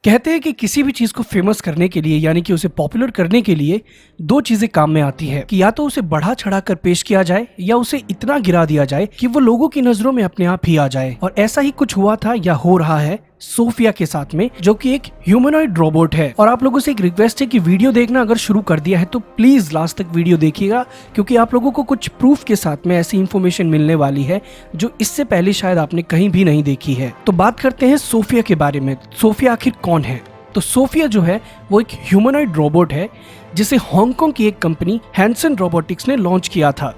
कहते हैं कि किसी भी चीज को फेमस करने के लिए यानी कि उसे पॉपुलर करने के लिए दो चीजें काम में आती है कि या तो उसे बढ़ा चढ़ा कर पेश किया जाए या उसे इतना गिरा दिया जाए कि वो लोगों की नजरों में अपने आप ही आ जाए। और ऐसा ही कुछ हुआ था या हो रहा है सोफिया के साथ में, जो कि एक ह्यूमनॉइड रोबोट है। और आप लोगों से एक रिक्वेस्ट है कि वीडियो देखना अगर शुरू कर दिया है तो प्लीज लास्ट तक वीडियो देखिएगा, क्योंकि आप लोगों को कुछ प्रूफ के साथ में ऐसी इंफॉर्मेशन मिलने वाली है जो इससे पहले शायद आपने कहीं भी नहीं देखी है। तो बात करते हैं सोफिया के बारे में। सोफिया आखिर कौन है? तो सोफिया जो है वो एक ह्यूमनॉइड रोबोट है जिसे हांगकांग की एक कंपनी हैंसन रोबोटिक्स ने लॉन्च किया था।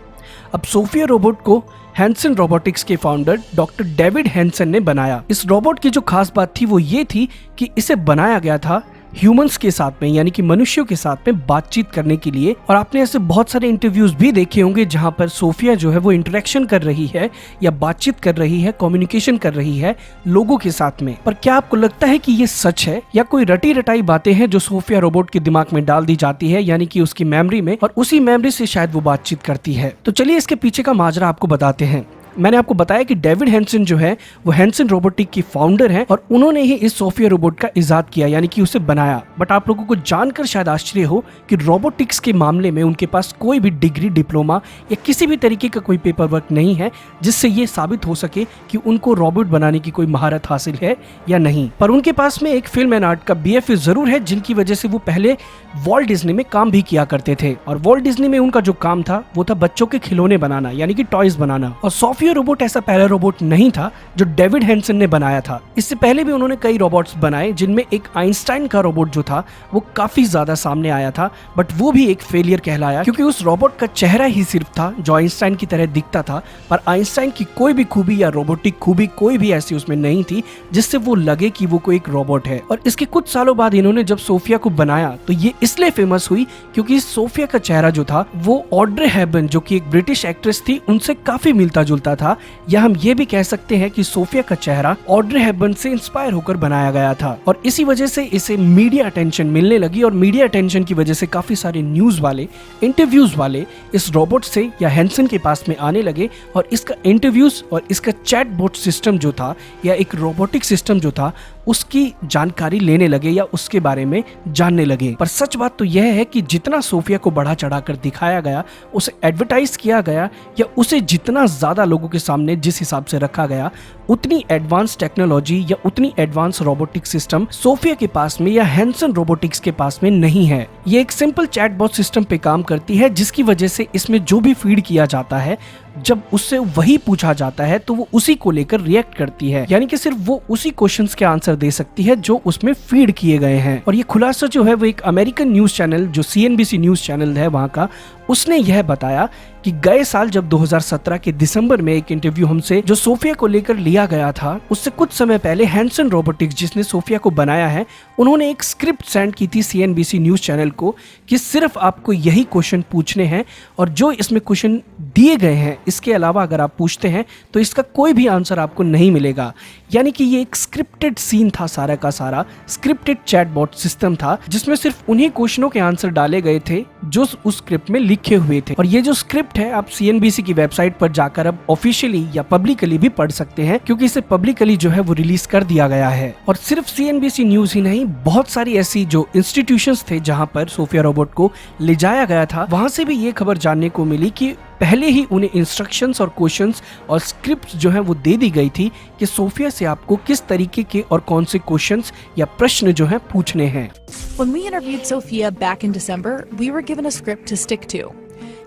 अब सोफिया रोबोट को हैंसन रोबोटिक्स के फाउंडर डॉक्टर डेविड हैंसन ने बनाया। इस रोबोट की जो खास बात थी वो ये थी कि इसे बनाया गया था ह्यूमंस के साथ में यानी कि मनुष्यों के साथ में बातचीत करने के लिए। और आपने ऐसे बहुत सारे इंटरव्यूज भी देखे होंगे जहां पर सोफिया जो है वो इंटरेक्शन कर रही है या बातचीत कर रही है, कम्युनिकेशन कर रही है लोगों के साथ में। पर क्या आपको लगता है कि ये सच है या कोई रटी रटाई बातें हैं जो सोफिया रोबोट के दिमाग में डाल दी जाती है यानी कि उसकी मेमोरी में, और उसी मेमोरी से शायद वो बातचीत करती है? तो चलिए इसके पीछे का माजरा आपको बताते हैं। मैंने आपको बताया कि डेविड हैंसन जो है वो हैंसन रोबोटिक की फाउंडर है और उन्होंने ही इस सोफिया रोबोट का इजाद किया यानी कि उसे बनाया। बट आप लोगों को जानकर शायद आश्चर्य हो कि रोबोटिक्स के मामले में उनके पास कोई भी डिग्री, डिप्लोमा या किसी भी तरीके का कोई पेपर वर्क नहीं है जिससे ये साबित हो सके कि उनको रोबोट बनाने की कोई महारत हासिल है या नहीं। पर उनके पास में एक फिल्म एंड आर्ट का BFA जरूर है, जिनकी वजह से वो पहले वॉल्ट डिज्नी में काम भी किया करते थे। और वॉल्ट डिज्नी में उनका जो काम था वो था बच्चों के खिलौने बनाना यानी कि टॉयज बनाना। और सोफिया रोबोट ऐसा पहला रोबोट नहीं था जो डेविड हैंसन ने बनाया था। इससे पहले भी उन्होंने कई रोबोट्स बनाए, जिनमें एक आइंस्टाइन का रोबोट जो था वो काफी ज्यादा सामने आया था, बट वो भी एक फेलियर कहलाया क्योंकि उस रोबोट का चेहरा ही सिर्फ था जो आइंस्टाइन की तरह दिखता था, पर आइंस्टाइन की कोई भी खूबी या रोबोटिक खूबी कोई भी ऐसी उसमें नहीं थी जिससे वो लगे कि वो कोई एक रोबोट है। और इसके कुछ सालों बाद इन्होंने जब सोफिया को बनाया तो ये इसलिए फेमस हुई क्योंकि सोफिया का चेहरा जो था वो ऑड्रे हेबर्न जो कि एक ब्रिटिश एक्ट्रेस थी उनसे काफी मिलता जुलता था, या हम ये भी कह सकते हैं कि सोफिया का चेहरा ऑड्रे हेबर्न से इंस्पायर होकर बनाया गया था। और इसी वजह से इसे मीडिया अटेंशन मिलने लगी और मीडिया अटेंशन की वजह से काफी सारे न्यूज वाले, इंटरव्यूज वाले इस रोबोट से या हैंसन के पास में आने लगे और इसका इंटरव्यूज और इसका चैटबॉट सिस्टम जो था या एक रोबोटिक सिस्टम जो था उसकी जानकारी लेने लगे या उसके बारे में जानने लगे। पर सच बात तो यह है कि जितना सोफिया को बढ़ा चढ़ाकर दिखाया गया, उसे एडवर्टाइज किया गया या उसे जितना ज्यादा लोगों के सामने जिस हिसाब से रखा गया, उतनी एडवांस टेक्नोलॉजी या उतनी एडवांस रोबोटिक सिस्टम सोफिया के पास में या हैंसन रोबोटिक्स के पास में नहीं है। ये एक सिंपल चैटबॉट सिस्टम पे काम करती है, जिसकी वजह से इसमें जो भी फीड किया जाता है, जब उससे वही पूछा जाता है तो वो उसी को लेकर रिएक्ट करती है, यानी कि सिर्फ वो उसी क्वेश्चंस के आंसर दे सकती है जो उसमें फीड किए गए हैं। और ये खुलासा जो है वो एक अमेरिकन न्यूज चैनल जो CNBC न्यूज चैनल है वहां का, उसने यह बताया कि गए साल जब 2017 के दिसंबर में एक इंटरव्यू हमसे जो सोफिया को लेकर लिया गया था, उससे कुछ समय पहले हैंसन रोबोटिक्स जिसने सोफिया को बनाया है, उन्होंने एक स्क्रिप्ट सेंड की थी CNBC न्यूज चैनल को कि सिर्फ आपको यही क्वेश्चन पूछने हैं और जो इसमें क्वेश्चन दिए गए हैं इसके अलावा अगर आप पूछते हैं तो इसका कोई भी आंसर आपको नहीं मिलेगा। यानी कि ये एक स्क्रिप्टेड सीन था, सारा का सारा स्क्रिप्टेड चैटबॉट सिस्टम था जिसमें सिर्फ उन्हीं क्वेश्चनों के आंसर डाले गए थे जो उस स्क्रिप्ट में लिखे हुए थे। और ये जो स्क्रिप्ट है आप CNBC की वेबसाइट पर जाकर अब ऑफिशियली या पब्लिकली भी पढ़ सकते हैं, क्योंकि इसे पब्लिकली जो है वो रिलीज कर दिया गया है। और सिर्फ CNBC न्यूज ही नहीं, बहुत सारी ऐसी जो इंस्टीट्यूशंस थे जहां पर सोफिया रोबोट को ले जाया गया था, वहां से भी ये खबर जानने को मिली कि पहले ही उन्हें इंस्ट्रक्शंस और क्वेश्चंस और स्क्रिप्ट जो है वो दे दी गई थी कि सोफिया से आपको किस तरीके के और कौन से क्वेश्चंस या प्रश्न जो है पूछने हैं। When we interviewed Sophia back in December, we were given a script to stick to.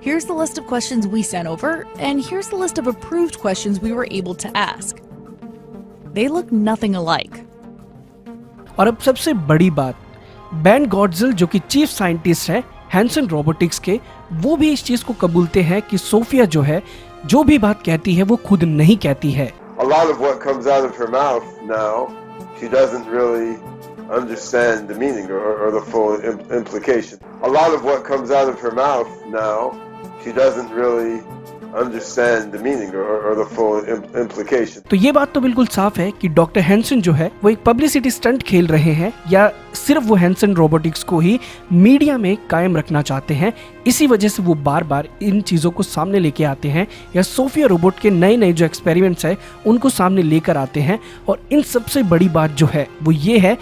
Here's the list of questions we sent over, and here's the list of approved questions we were able to ask. They look nothing alike. और अब सबसे बड़ी बात, Ben गॉडजिल जो कि chief scientist है Hansen robotics के, वो भी इस चीज को कबूलते हैं कि सोफिया जो है जो भी बात कहती है वो खुद नहीं कहती है। A lot of what comes out of her mouth now, she doesn't really understand the meaning or the full implication. A lot of what comes out of her mouth now, she doesn't really understand the meaning or the full implication. तो ये बात तो बिल्कुल साफ है कि doctor Hansen जो है वो एक पब्लिसिटी स्टंट खेल रहे हैं, या सिर्फ वो हैंसन रोबोटिक्स को ही मीडिया में कायम रखना चाहते हैं। इसी वजह से वो बार बार इन चीजों को सामने लेके आते हैं या सोफिया रोबोट के नए नए जो एक्सपेरिमेंट्स है उनको सामने लेकर आते हैं। और इन सबसे बड़ी बात जो है वो ये है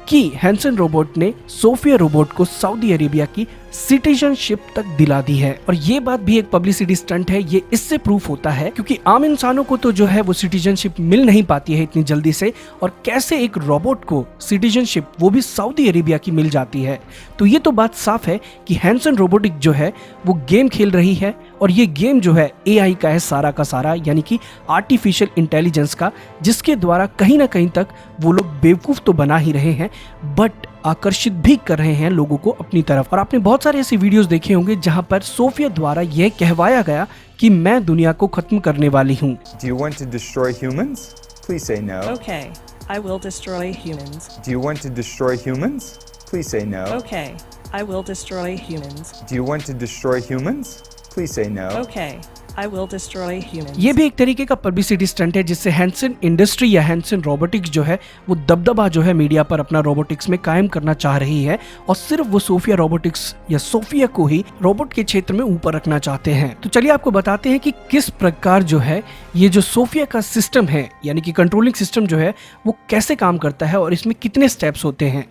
कि हैंसन रोबोट ने सोफिया रोबोट को सऊदी अरेबिया की सिटीजनशिप तक दिला दी है। और ये बात भी एक पब्लिसिटी स्टंट है। ये इससे प्रूफ होता है क्योंकि आम इंसानों को तो जो है वो सिटीजनशिप मिल नहीं पाती है इतनी जल्दी से, और कैसे एक रोबोट को सिटीजनशिप वो भी सऊदी अरेबिया की मिल जाती है। तो ये तो बात साफ है कि हैंसन रोबोटिक जो है वो गेम खेल रही है, और ये गेम जो है एआई का है सारा का सारा, यानी कि आर्टिफिशियल इंटेलिजेंस का, जिसके द्वारा कहीं ना कहीं तक वो लोग बेवकूफ तो बना ही रहे हैं बट आकर्षित भी कर रहे हैं लोगों को अपनी तरफ। और आपने बहुत सारे ऐसे वीडियोस देखे होंगे जहां पर सोफिया द्वारा यह कहवाया गया कि मैं दुनिया को खत्म करने वाली हूं। Do you want to destroy humans? Please say no. Okay, I will destroy humans. Do you want to destroy humans? Please say no. Okay, I will destroy humans. Do you want to destroy humans? Please say no. Okay, I will destroy humans. ये भी एक तरीके का publicity stunt है जिससे Hansen industry या Hansen robotics जो है वो दबदबा जो है मीडिया पर अपना रोबोटिक्स में कायम करना चाह रही है, और सिर्फ वो सोफिया रोबोटिक्स या सोफिया को ही रोबोट के क्षेत्र में ऊपर रखना चाहते हैं। तो चलिए आपको बताते हैं कि किस प्रकार जो है ये जो सोफिया का सिस्टम है, यानी कि कंट्रोलिंग सिस्टम जो है वो कैसे काम करता है और इसमें कितने स्टेप्स होते हैं।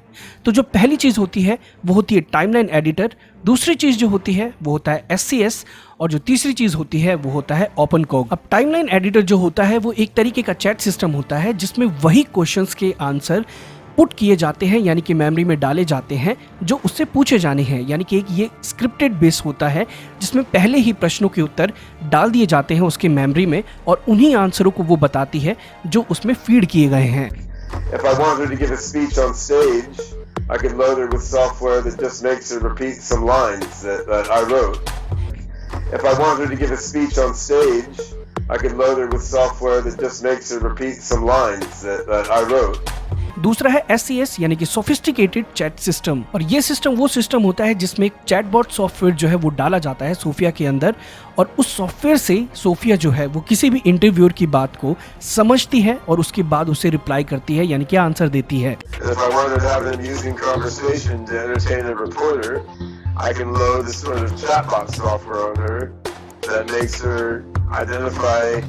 तो जो पहली चीज होती है वो होती है टाइमलाइन एडिटर, दूसरी चीज जो होती है वो होता है SCS, और जो तीसरी चीज होती है वो होता है OpenCog। अब टाइमलाइन एडिटर जो होता है वो एक तरीके का चैट सिस्टम होता है जिसमें वही क्वेश्चंस के आंसर पुट किए जाते हैं, यानी कि मेमोरी में डाले जाते हैं जो उससे पूछे जाने हैं। यानी कि एक ये स्क्रिप्टेड बेस होता है जिसमें पहले ही प्रश्नों के उत्तर डाल दिए जाते हैं उसके मेमोरी में, और उन्हीं आंसरों को वो बताती है जो उसमें फीड किए गए हैं। If I wanted her to give a speech on stage, I could load her with software that just makes her repeat some lines that I wrote. If I wanted her to give a speech on stage, I could load her with software that just makes her repeat some lines that I wrote. दूसरा है SCS यानी कि sophisticated chat system, और ये system वो system होता है जिसमें एक चैटबॉट सॉफ्टवेयर जो है वो डाला जाता है सोफिया के अंदर, और उस सॉफ्टवेयर से सोफिया जो है वो किसी भी इंटरव्यूअर की बात को समझती है और उसके बाद उसे रिप्लाई करती है, यानी कि आंसर देती है। If I wanted to have an amusing conversation to entertain a reporter, I can load a sort of chatbot software on her that makes her identify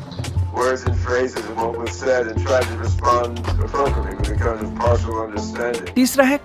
words and phrases and what was said and try to respond appropriately with a kind of partial understanding. तीसरा है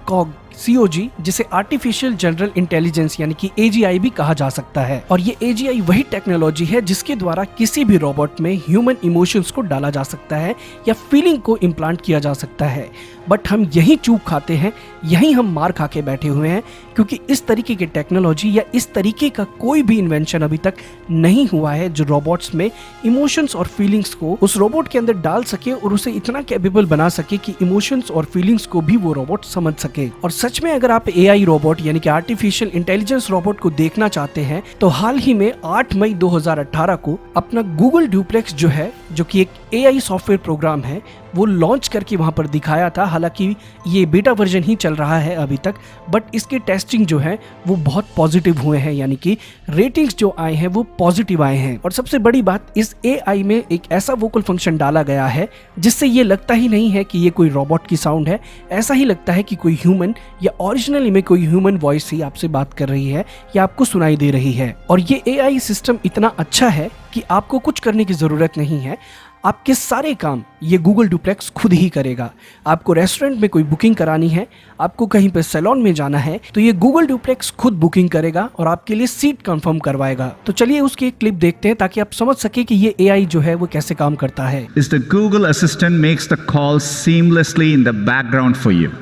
COG, जिसे artificial general intelligence यानी कि AGI भी कहा जा सकता है, और ये AGI वही टेक्नोलॉजी है जिसके द्वारा किसी भी रोबोट में ह्यूमन इमोशंस को डाला जा सकता है या फीलिंग को इम्प्लांट किया जा सकता है। बट हम यही चूक खाते हैं, यही हम मार खा के बैठे हुए हैं, क्योंकि इस तरीके की टेक्नोलॉजी या इस तरीके का कोई भी इन्वेंशन अभी तक नहीं हुआ है जो रोबोट्स में इमोशंस और फीलिंग्स को उस रोबोट के अंदर डाल सके और उसे इतना कैपेबल बना सके कि इमोशंस और फीलिंग्स को भी वो रोबोट समझ सके। और सच में अगर आप AI रोबोट यानी कि आर्टिफिशियल इंटेलिजेंस रोबोट को देखना चाहते हैं तो हाल ही में 8 मई 2018 को अपना गूगल ड्यूप्लेक्स जो है, जो कि एक AI सॉफ्टवेयर प्रोग्राम है, वो लॉन्च करके वहां पर दिखाया था। हालांकि ये बेटा वर्जन ही चल रहा है अभी तक, बट इसके टेस्टिंग जो है वो बहुत पॉजिटिव हुए हैं, यानी कि रेटिंग्स जो आए हैं वो पॉजिटिव आए हैं। और सबसे बड़ी बात, इस AI में एक ऐसा वोकल फंक्शन डाला गया है जिससे ये लगता ही नहीं है कि ये कोई रोबोट की साउंड है, ऐसा ही लगता है कि कोई ह्यूमन या ओरिजिनली में कोई ह्यूमन वॉइस ही आपसे बात कर रही है या आपको सुनाई दे रही है। और ये AI सिस्टम इतना अच्छा है कि आपको कुछ करने की जरूरत नहीं है, आपके सारे काम ये गूगल ड्यूप्लेक्स खुद ही करेगा। आपको रेस्टोरेंट में कोई बुकिंग करानी है, आपको कहीं पे सैलून में जाना है, तो ये गूगल ड्यूप्लेक्स खुद बुकिंग करेगा और आपके लिए सीट कंफर्म करवाएगा। तो चलिए उसकी एक क्लिप देखते हैं ताकि आप समझ सके कि ये AI जो है वो कैसे काम करता है। Is the Google Assistant makes the call seamlessly in the background for you.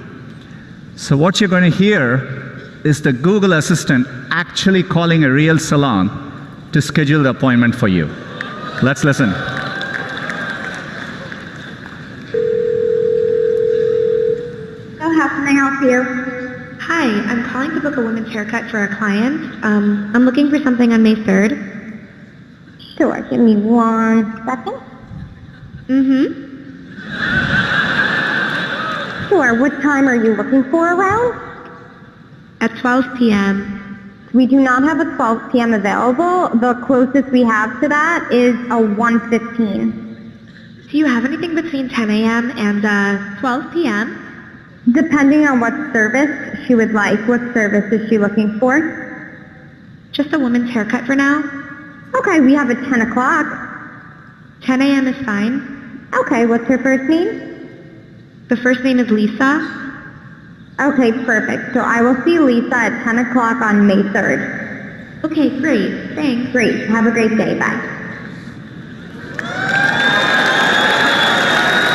So what you're going to hear is the Google Assistant actually calling a real salon to schedule the appointment for you. Let's listen. How can I help you? Hi, I'm calling to book a women's haircut for a client. I'm looking for something on May 3rd. Sure, give me 1 second. Sure, what time are you looking for around? At 12 p.m. We do not have a 12 p.m. available. The closest we have to that is a 1:15. Do you have anything between 10 a.m. and 12 p.m.? Depending on what service she would like. What service is she looking for? Just a woman's haircut for now. Okay, we have at 10 o'clock. 10 a.m. is fine. Okay, what's her first name? The first name is Lisa. Okay, perfect. So I will see Lisa at 10 o'clock on May 3rd. Okay, great. Thanks. Great. Have a great day. Bye.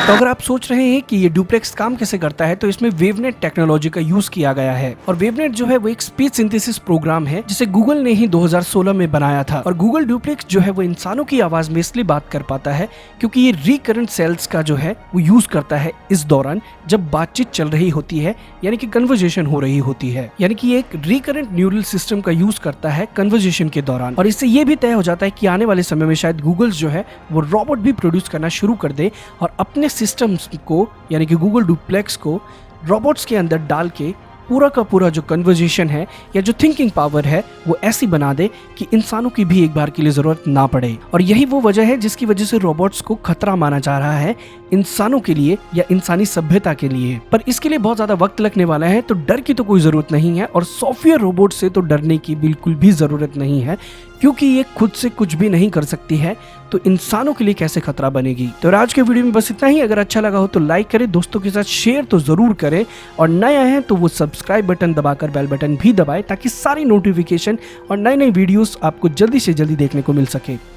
तो अगर आप सोच रहे हैं कि ये duplex काम कैसे करता है, तो इसमें वेवनेट टेक्नोलॉजी का यूज किया गया है। और वेवनेट जो है वो एक स्पीच सिंथेसिस प्रोग्राम है जिसे गूगल ने ही 2016 में बनाया था। और गूगल डुप्लेक्स जो है वो इंसानों की आवाज में इसलिए बात कर पाता है क्योंकि ये रिकरेंट सेल्स का जो है वो यूज करता है इस दौरान जब बातचीत चल रही होती है, यानी कि कन्वर्जेशन हो रही होती है। यानी कि ये एक रिकरेंट न्यूरल सिस्टम का यूज करता है कन्वर्जेशन के दौरान। और इससे ये भी तय हो जाता है कि आने वाले समय में शायद गूगल जो है वो रोबोट भी प्रोड्यूस करना शुरू कर दे और अपने सिस्टम्स को, यानी कि गूगल डुप्लेक्स को रोबोट्स के अंदर डाल के पूरा का पूरा जो कन्वर्जेशन है या जो थिंकिंग पावर है वो ऐसी बना दे कि इंसानों की भी एक बार के लिए जरूरत ना पड़े। और यही वो वजह है जिसकी वजह से रोबोट्स को खतरा माना जा रहा है इंसानों के लिए या इंसानी सभ्यता के लिए। पर इसके लिए बहुत ज्यादा वक्त लगने वाला है, तो डर की तो कोई जरूरत नहीं है और सॉफ्टवेयर रोबोट से तो डरने की बिल्कुल भी जरूरत नहीं है, क्योंकि ये खुद से कुछ भी नहीं कर सकती है, तो इंसानों के लिए कैसे खतरा बनेगी। तो आज के वीडियो में बस इतना ही। अगर अच्छा लगा हो तो लाइक करें, दोस्तों के साथ शेयर तो जरूर करें, और नए आए हैं तो वो सब्सक्राइब बटन दबाकर बेल बटन भी दबाएं ताकि सारी नोटिफिकेशन और नए नए वीडियोस आपको जल्दी से जल्दी देखने को मिल सके।